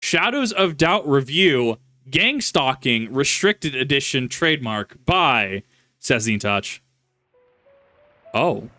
Shadows of Doubt review, Gangstalking restricted edition trademark by SsethTzeentach. Oh.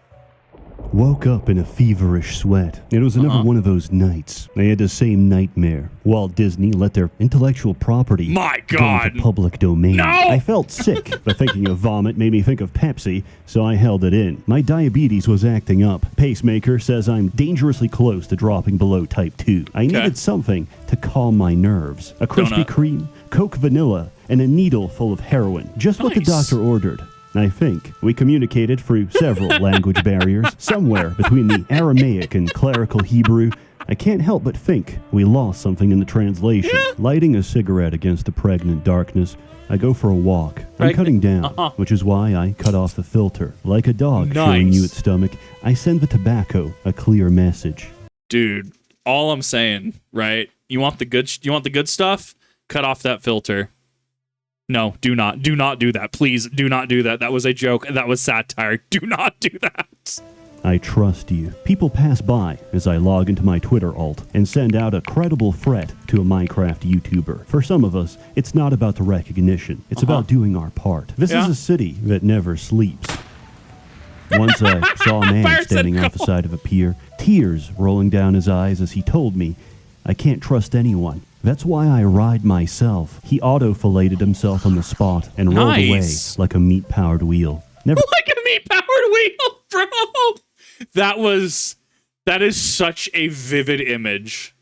Woke up in a feverish sweat. It was another one of those nights. I had the same nightmare. Walt Disney let their intellectual property My go God. into public domain. No! I felt sick, but thinking of vomit made me think of Pepsi, so I held it in. My diabetes was acting up. Pacemaker says I'm dangerously close to dropping below type 2. I needed something to calm my nerves. A Krispy Kreme, Coke Vanilla, and a needle full of heroin. Just what the doctor ordered. I think we communicated through several language barriers, somewhere between the Aramaic and clerical Hebrew. I can't help but think we lost something in the translation. Lighting a cigarette against the pregnant darkness, I go for a walk. I'm cutting down, which is why I cut off the filter. Like a dog showing you its stomach, I send the tobacco a clear message. Dude, all I'm saying, right? You want the good stuff? Cut off that filter. No, do not do that. Please do not do that. That was a joke. That was satire. Do not do that. I trust you. People pass by as I log into my Twitter alt and send out a credible threat to a Minecraft YouTuber. For some of us, it's not about the recognition. It's about doing our part. This is a city that never sleeps. Once I saw a man standing off the side of a pier, tears rolling down his eyes as he told me, I can't trust anyone. That's why I ride myself. He auto-filleted himself on the spot and rolled away like a meat-powered wheel. Never like a meat-powered wheel, bro. That is such a vivid image.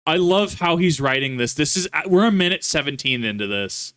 I love how he's writing this. We're a minute 17 into this,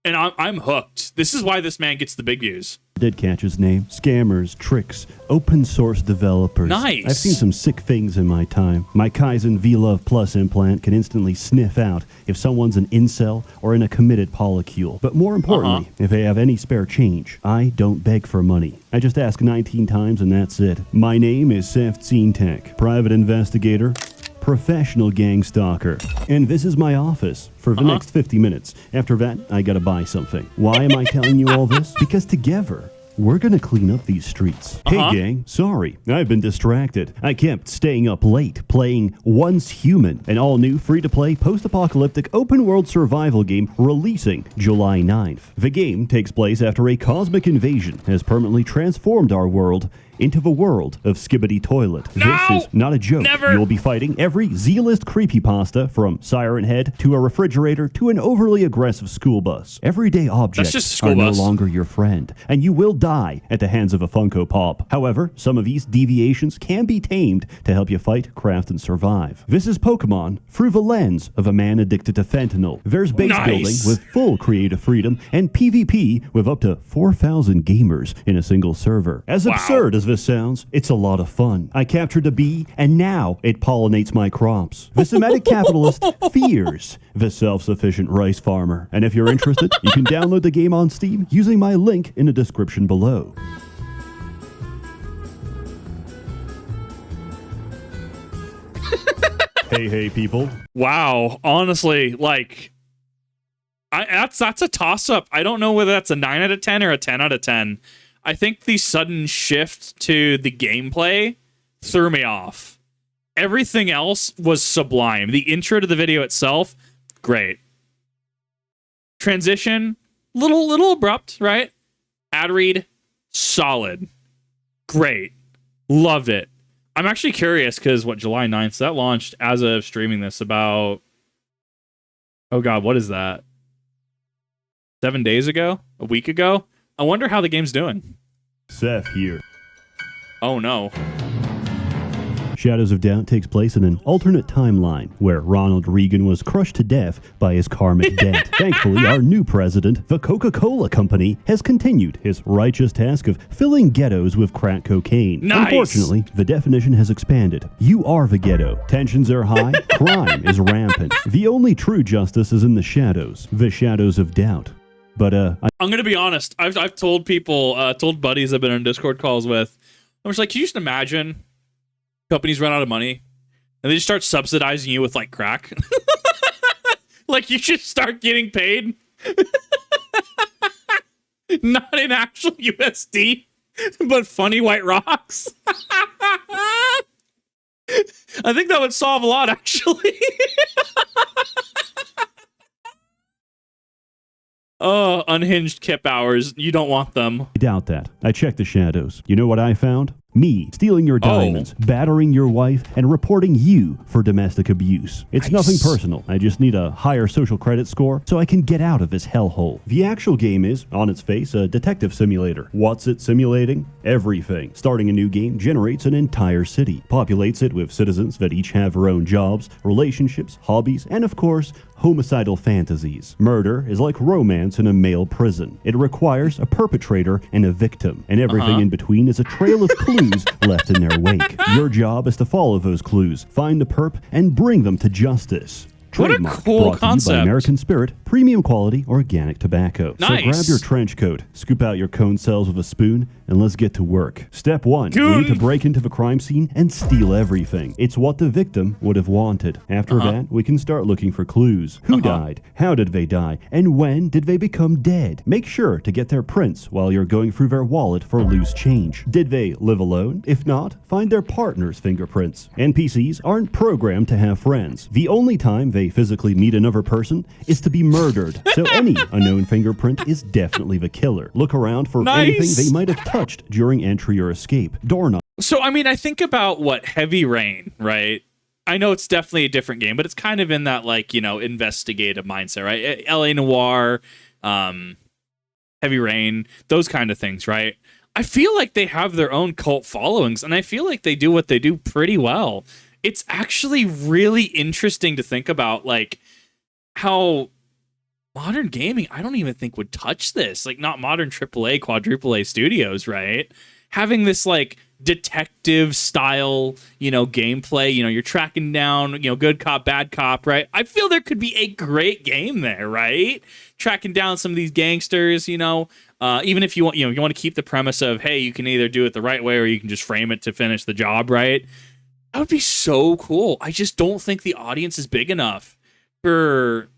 and I'm hooked. This is why this man gets the big views. Did catch his name. Scammers, tricks, open source developers. Nice. I've seen some sick things in my time. My Kaizen V-Love Plus implant can instantly sniff out if someone's an incel or in a committed polycule. But more importantly, if they have any spare change, I don't beg for money. I just ask 19 times and that's it. My name is SsethTzeentach, private investigator, professional gang stalker. And this is my office for the next 50 minutes. After that, I gotta buy something. Why am I telling you all this? Because together, we're gonna clean up these streets. Hey gang, sorry, I've been distracted. I kept staying up late playing Once Human, an all-new free-to-play post-apocalyptic open-world survival game releasing July 9th. The game takes place after a cosmic invasion has permanently transformed our world into the world of Skibbity Toilet. This is not a joke. You'll be fighting every Z-list creepypasta, from Siren Head to a refrigerator to an overly aggressive school bus. Everyday objects are no longer your friend, and you will die at the hands of a Funko Pop. However, some of these deviations can be tamed to help you fight, craft, and survive. This is Pokemon through the lens of a man addicted to fentanyl. There's base building with full creative freedom, and PvP with up to 4,000 gamers in a single server. As absurd as this sounds, it's a lot of fun. I captured a bee, and now it pollinates my crops. The Semitic capitalist fears the self-sufficient rice farmer. And if you're interested, you can download the game on Steam using my link in the description below. Hey, people. Wow, honestly, like, that's a toss-up. I don't know whether that's a 9 out of 10 or a 10 out of 10. I think the sudden shift to the gameplay threw me off. Everything else was sublime. The intro to the video itself, great. Transition, little abrupt, right? Ad read, solid. Great. Loved it. I'm actually curious because, July 9th? So that launched as of streaming this about... Oh god, what is that? 7 days ago? A week ago? I wonder how the game's doing. Seth here. Oh no. Shadows of Doubt takes place in an alternate timeline where Ronald Reagan was crushed to death by his karmic debt. Thankfully, our new president, the Coca-Cola Company, has continued his righteous task of filling ghettos with crack cocaine. Nice. Unfortunately, the definition has expanded. You are the ghetto. Tensions are high. Crime is rampant. The only true justice is in the shadows. The shadows of doubt. But I'm gonna be honest. I've told people, told buddies I've been on Discord calls with. I was like, can you just imagine companies run out of money and they just start subsidizing you with like crack? Like you should start getting paid, not in actual USD, but funny white rocks. I think that would solve a lot, actually. Oh, unhinged kip hours. You don't want them. I doubt that. I checked the shadows. You know what I found? Me stealing your diamonds, battering your wife, and reporting you for domestic abuse. It's nothing personal. I just need a higher social credit score so I can get out of this hellhole. The actual game is, on its face, a detective simulator. What's it simulating? Everything. Starting a new game generates an entire city, populates it with citizens that each have their own jobs, relationships, hobbies, and of course, homicidal fantasies. Murder is like romance in a male prison. It requires a perpetrator and a victim, and everything in between is a trail of clues left in their wake. Your job is to follow those clues, find the perp, and bring them to justice. What a Trademark, cool brought to you concept. by American Spirit, premium quality organic tobacco. Nice. So grab your trench coat, scoop out your cone cells with a spoon, and let's get to work. Step 1, we need to break into the crime scene and steal everything. It's what the victim would have wanted. After that, we can start looking for clues. Who died? How did they die? And when did they become dead? Make sure to get their prints while you're going through their wallet for loose change. Did they live alone? If not, find their partner's fingerprints. NPCs aren't programmed to have friends. The only time they physically meet another person is to be murdered. So any unknown fingerprint is definitely the killer. Look around for anything they might have touched during entry or escape. Doorknob. So, I mean, I think about Heavy Rain, right? I know it's definitely a different game, but it's kind of in that, like, you know, investigative mindset, right? LA Noire, Heavy Rain, those kind of things, right? I feel like they have their own cult followings, and I feel like they do what they do pretty well. It's actually really interesting to think about, like, how modern gaming, I don't even think would touch this. Like, not modern AAA, quadruple A studios, right? Having this, like, detective style, you know, gameplay, you know, you're tracking down, you know, good cop, bad cop, right? I feel there could be a great game there, right? Tracking down some of these gangsters, you know, even if you want, you know, you want to keep the premise of, hey, you can either do it the right way or you can just frame it to finish the job, right? That would be so cool. I just don't think the audience is big enough for,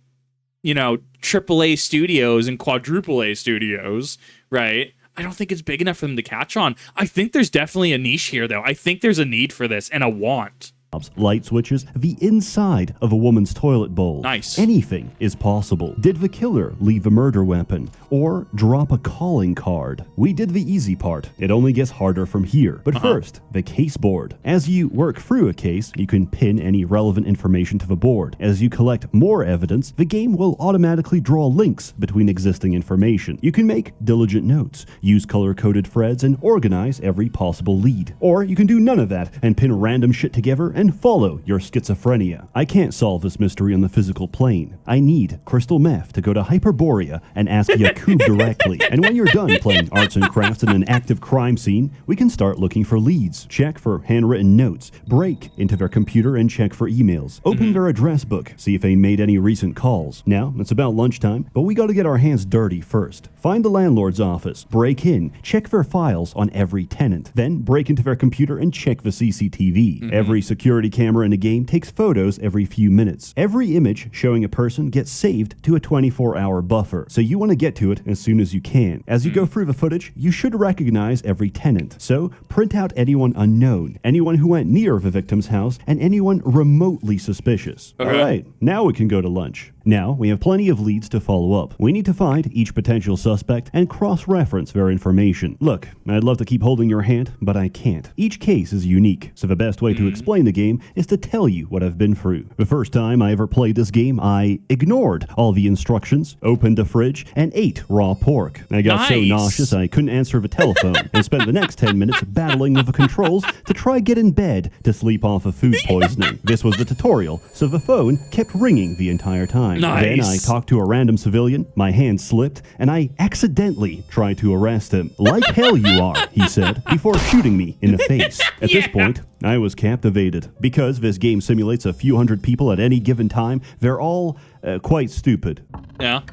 you know, AAA studios and quadruple A studios, right? I don't think it's big enough for them to catch on. I think there's definitely a niche here, though. I think there's a need for this and a want. Light switches, the inside of a woman's toilet bowl. Nice. Anything is possible. Did the killer leave a murder weapon or drop a calling card? We did the easy part. It only gets harder from here. But first, the case board. As you work through a case, you can pin any relevant information to the board. As you collect more evidence, the game will automatically draw links between existing information. You can make diligent notes, use color-coded threads, and organize every possible lead. Or you can do none of that and pin random shit together and follow your schizophrenia. I can't solve this mystery on the physical plane. I need crystal meth to go to Hyperborea and ask Yakub directly. And when you're done playing arts and crafts in an active crime scene, we can start looking for leads, check for handwritten notes, break into their computer and check for emails, open their address book, see if they made any recent calls. Now, it's about lunchtime, but we gotta get our hands dirty first. Find the landlord's office, break in, check their files on every tenant, then break into their computer and check the CCTV. Every security camera in a game takes photos every few minutes. Every image showing a person gets saved to a 24-hour buffer, so you want to get to it as soon as you can. As you go through the footage, you should recognize every tenant, so print out anyone unknown, anyone who went near the victim's house, and anyone remotely suspicious. Okay. All right, now we can go to lunch. Now, we have plenty of leads to follow up. We need to find each potential suspect and cross-reference their information. Look, I'd love to keep holding your hand, but I can't. Each case is unique, so the best way to explain the game is to tell you what I've been through. The first time I ever played this game, I ignored all the instructions, opened a fridge, and ate raw pork. I got so nauseous I couldn't answer the telephone, and spent the next 10 minutes battling with the controls to try get in bed to sleep off of food poisoning. This was the tutorial, so the phone kept ringing the entire time. Then I talked to a random civilian, my hand slipped, and I accidentally tried to arrest him. Like hell you are, he said, before shooting me in the face. At this point, I was captivated. Because this game simulates a few hundred people at any given time, they're all quite stupid. Yeah.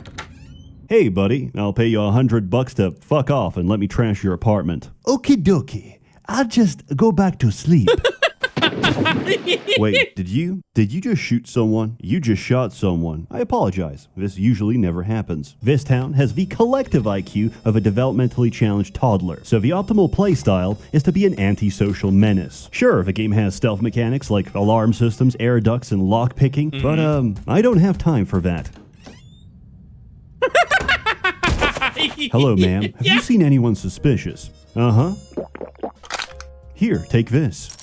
Hey, buddy, I'll pay you $100 to fuck off and let me trash your apartment. Okie dokie. I'll just go back to sleep. Wait, did you just shoot someone? You just shot someone. I apologize. This usually never happens. This town has the collective IQ of a developmentally challenged toddler, so the optimal playstyle is to be an antisocial menace. Sure, the game has stealth mechanics like alarm systems, air ducts, and lockpicking, but I don't have time for that. Hello, ma'am. Have you seen anyone suspicious? Uh-huh. Here, take this.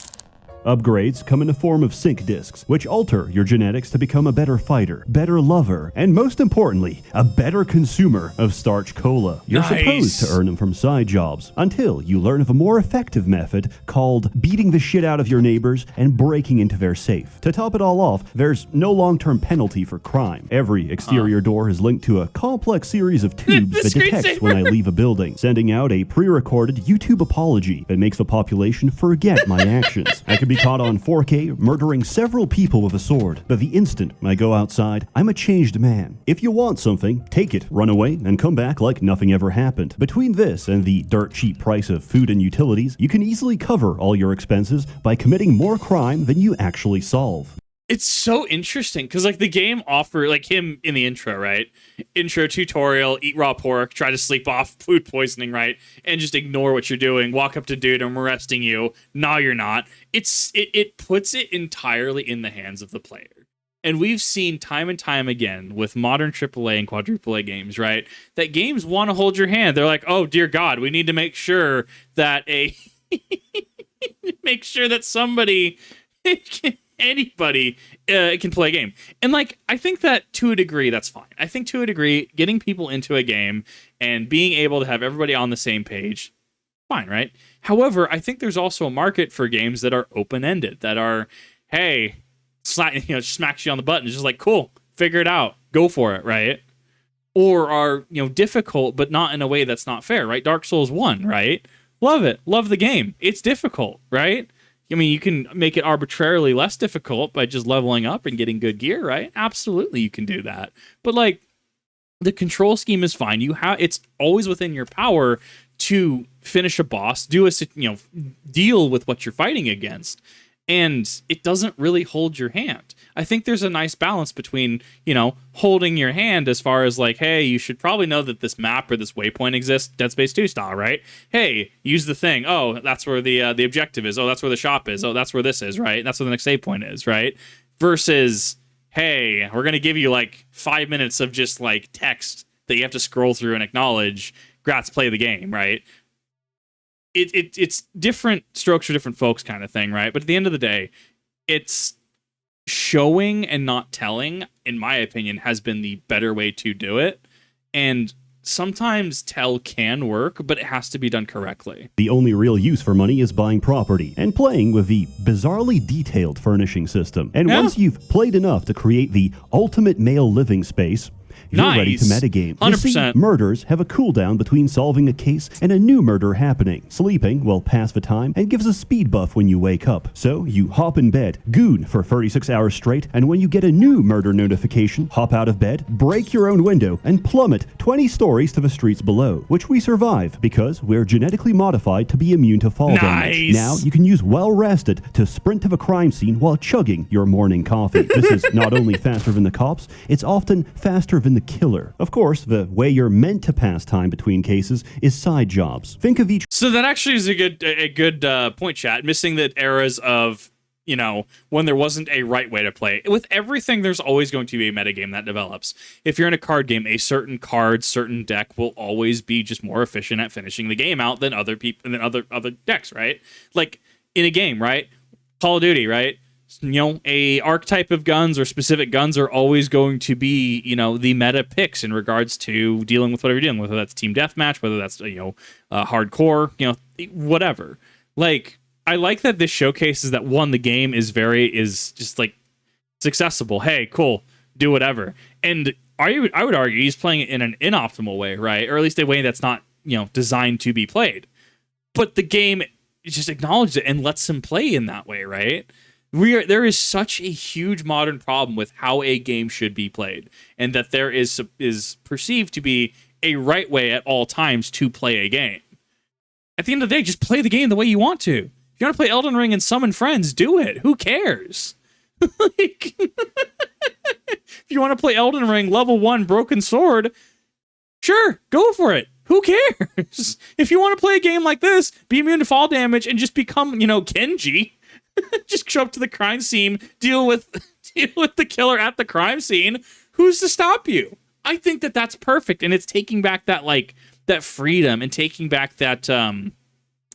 Upgrades come in the form of sync discs, which alter your genetics to become a better fighter, better lover, and most importantly, a better consumer of starch cola. You're supposed to earn them from side jobs, until you learn of a more effective method called beating the shit out of your neighbors and breaking into their safe. To top it all off, there's no long-term penalty for crime. Every exterior door is linked to a complex series of tubes that detects when I leave a building, sending out a pre-recorded YouTube apology that makes the population forget my actions. I could be caught on 4K murdering several people with a sword, but the instant I go outside, I'm a changed man. If you want something, take it, run away, and come back like nothing ever happened. Between this and the dirt cheap price of food and utilities, you can easily cover all your expenses by committing more crime than you actually solve. It's so interesting because like the game offer like him in the intro, right? Intro tutorial, eat raw pork, try to sleep off food poisoning, right? And just ignore what you're doing. Walk up to dude, I'm arresting you. No, you're not. It puts it entirely in the hands of the player. And we've seen time and time again with modern AAA and quadruple A games, right? That games want to hold your hand. They're like, oh dear God, we need to make sure that make sure that somebody anybody can play a game. And like I think that to a degree that's fine. I think to a degree getting people into a game and being able to have everybody on the same page, fine, right? However, I think there's also a market for games that are open-ended, that are, hey, smacks you on the button, it's just like, cool, figure it out, go for it, right? Or are, difficult but not in a way that's not fair, right? Dark Souls 1, right? Love it, love the game. It's difficult, right? I mean, you can make it arbitrarily less difficult by just leveling up and getting good gear, right? Absolutely, you can do that. But like, the control scheme is fine. It's always within your power to finish a boss, deal with what you're fighting against, and it doesn't really hold your hand. I think there's a nice balance between, holding your hand as far as like, hey, you should probably know that this map or this waypoint exists, Dead Space 2 style, right? Hey, use the thing. Oh, that's where the objective is. Oh, that's where the shop is. Oh, that's where this is, right? That's where the next save point is, right? Versus, hey, we're going to give you like 5 minutes of just like text that you have to scroll through and acknowledge. Grats, play the game, right? It's different strokes for different folks kind of thing, right? But at the end of the day, it's showing and not telling, in my opinion, has been the better way to do it. And sometimes tell can work, but it has to be done correctly. The only real use for money is buying property and playing with the bizarrely detailed furnishing system. And once you've played enough to create the ultimate male living space, you're ready to metagame. 100%. You see, murders have a cooldown between solving a case and a new murder happening. Sleeping will pass the time and gives a speed buff when you wake up. So you hop in bed, goon for 36 hours straight, and when you get a new murder notification, hop out of bed, break your own window, and plummet 20 stories to the streets below, which we survive because we're genetically modified to be immune to fall damage. Now you can use well rested to sprint to the crime scene while chugging your morning coffee. This is not only faster than the cops, it's often faster than the killer. Of course, the way you're meant to pass time between cases is side jobs. Think of each. So that actually is a good point, chat. Missing the eras of, when there wasn't a right way to play. With everything, there's always going to be a metagame that develops. If you're in a card game, a certain card, certain deck will always be just more efficient at finishing the game out than other people, than other decks, right? Like in a game, right? Call of Duty, right? A archetype of guns or specific guns are always going to be, the meta picks in regards to dealing with whatever you're dealing with, whether that's team deathmatch, whether that's, hardcore, whatever. Like, I like that this showcases that the game is just like, it's accessible. Hey, cool, do whatever. And I would argue he's playing it in an inoptimal way, right? Or at least a way that's not, designed to be played. But the game just acknowledges it and lets him play in that way, right? There is such a huge modern problem with how a game should be played, and that there is perceived to be a right way at all times to play a game. At the end of the day, just play the game the way you want to. If you want to play Elden Ring and summon friends, do it. Who cares? If you want to play Elden Ring level 1 broken sword, sure, go for it. Who cares? If you want to play a game like this, be immune to fall damage and just become, Kenji. Just show up to the crime scene, deal with the killer at the crime scene. Who's to stop you? I think that that's perfect, and it's taking back that like that freedom and taking back that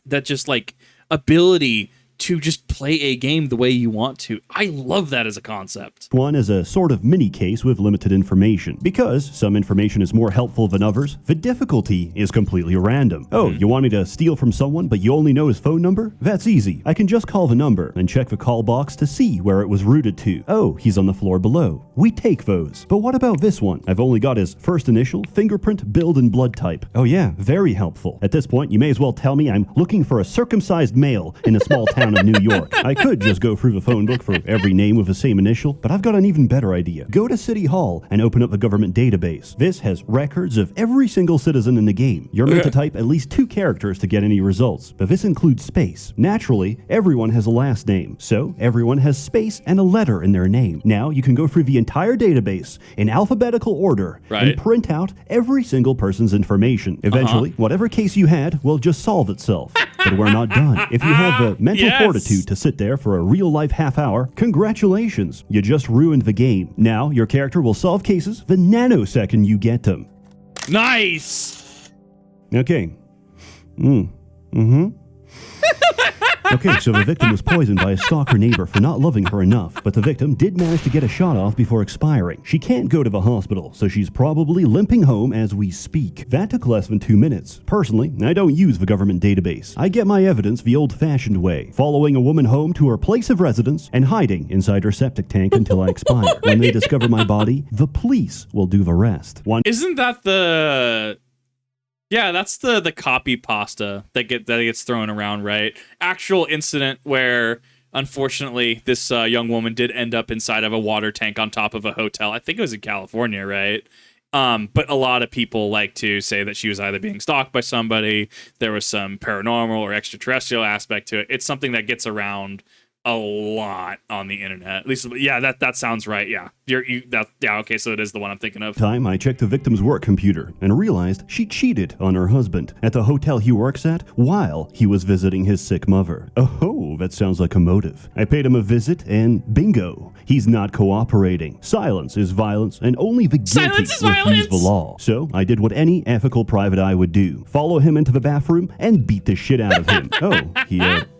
that just like ability to just play a game the way you want to. I love that as a concept. One is a sort of mini case with limited information. Because some information is more helpful than others, the difficulty is completely random. Oh, you want me to steal from someone, but you only know his phone number? That's easy. I can just call the number and check the call box to see where it was routed to. Oh, he's on the floor below. We take those. But what about this one? I've only got his first initial, fingerprint, build, and blood type. Oh yeah, very helpful. At this point, you may as well tell me I'm looking for a circumcised male in a small town of New York. I could just go through the phone book for every name with the same initial, but I've got an even better idea. Go to City Hall and open up the government database. This has records of every single citizen in the game. You're meant to type at least 2 characters to get any results, but this includes space. Naturally, everyone has a last name, so everyone has space and a letter in their name. Now you can go through the entire database in alphabetical order and print out every single person's information. Eventually, whatever case you had will just solve itself. But we're not done. If you have the mental fortitude to sit there for a real-life half hour, congratulations, you just ruined the game. Now, your character will solve cases the nanosecond you get them. Nice! Okay. Okay, so the victim was poisoned by a stalker neighbor for not loving her enough, but the victim did manage to get a shot off before expiring. She can't go to the hospital, so she's probably limping home as we speak. That took less than 2 minutes. Personally, I don't use the government database. I get my evidence the old-fashioned way, following a woman home to her place of residence and hiding inside her septic tank until I expire. When they discover my body, the police will do the rest. Isn't that the... Yeah, that's the copy pasta that gets thrown around, right? Actual incident where, unfortunately, this young woman did end up inside of a water tank on top of a hotel. I think it was in California, right? But a lot of people like to say that she was either being stalked by somebody, there was some paranormal or extraterrestrial aspect to it. It's something that gets around a lot on the internet. At least, yeah, that sounds right. Yeah, okay, so it is the one I'm thinking of. I checked the victim's work computer and realized she cheated on her husband at the hotel he works at while he was visiting his sick mother. Oh, that sounds like a motive. I paid him a visit and bingo, he's not cooperating. Silence is violence, and only the guilty refuse the law. So I did what any ethical private eye would do: follow him into the bathroom and beat the shit out of him. Oh, he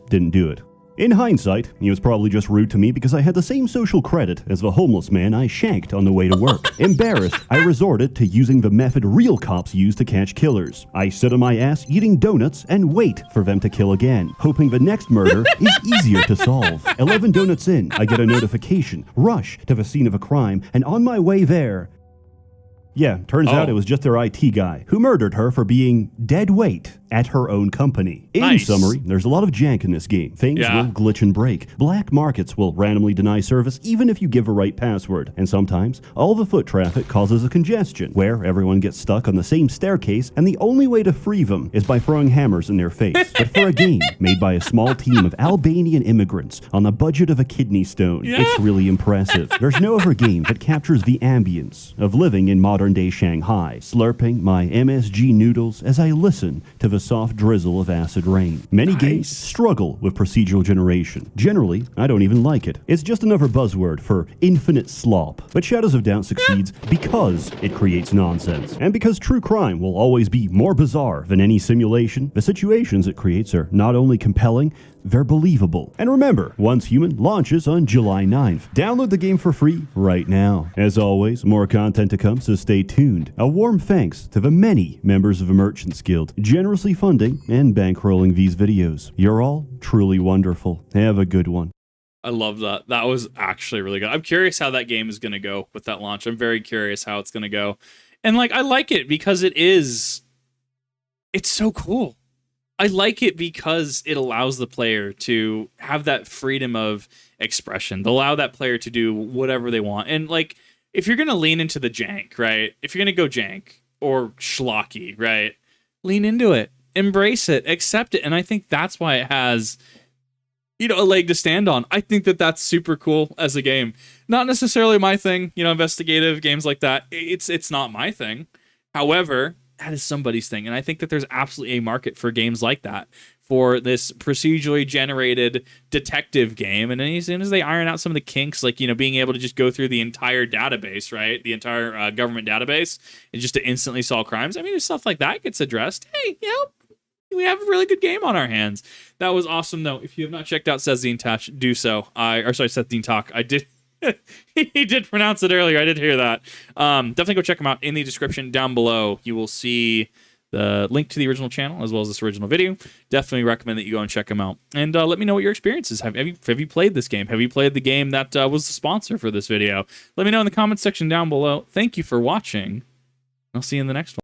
didn't do it. In hindsight, he was probably just rude to me because I had the same social credit as the homeless man I shanked on the way to work. Embarrassed, I resorted to using the method real cops use to catch killers. I sit on my ass eating donuts and wait for them to kill again, hoping the next murder is easier to solve. 11 donuts in, I get a notification, rush to the scene of a crime, and on my way there... Yeah, turns out it was just their IT guy who murdered her for being dead weight at her own company. In summary, there's a lot of jank in this game. Things will glitch and break. Black markets will randomly deny service even if you give the right password. And sometimes, all the foot traffic causes a congestion where everyone gets stuck on the same staircase, and the only way to free them is by throwing hammers in their face. But for a game made by a small team of Albanian immigrants on the budget of a kidney stone, it's really impressive. There's no other game that captures the ambience of living in modern-day Shanghai, slurping my MSG noodles as I listen to the soft drizzle of acid rain. Many games struggle with procedural generation. Generally, I don't even like it. It's just another buzzword for infinite slop. But Shadows of Doubt succeeds because it creates nonsense. And because true crime will always be more bizarre than any simulation, the situations it creates are not only compelling, they're believable. And remember, Once Human launches on July 9th. Download the game for free right now. As always, more content to come, so stay tuned. A warm thanks to the many members of Emergent Guild generously funding and bankrolling these videos. You're all truly wonderful. Have a good one. I love that. That was actually really good. I'm curious how that game is going to go with that launch. I'm very curious how it's going to go. And like, I like it because it's so cool. I like it because it allows the player to have that freedom of expression. They'll allow that player to do whatever they want. And like, if you're going to lean into the jank, right? If you're going to go jank or schlocky, right? Lean into it, embrace it, accept it. And I think that's why it has, a leg to stand on. I think that that's super cool as a game. Not necessarily my thing, investigative games like that. It's not my thing. However, that is somebody's thing. And I think that there's absolutely a market for games like that, for this procedurally generated detective game. And then as soon as they iron out some of the kinks, like, being able to just go through the entire database, right? The entire government database, and just to instantly solve crimes. I mean, if stuff like that gets addressed, hey, we have a really good game on our hands. That was awesome, though. If you have not checked out SsethTzeentach, do so. SsethTzeentach. I did. He did pronounce it earlier. I did hear that. Definitely go check him out. In the description down below, you will see the link to the original channel as well as this original video. Definitely recommend that you go and check him out. And let me know what your experience is. Have you played this game? Have you played the game that was the sponsor for this video? Let me know in the comments section down below. Thank you for watching. I'll see you in the next one.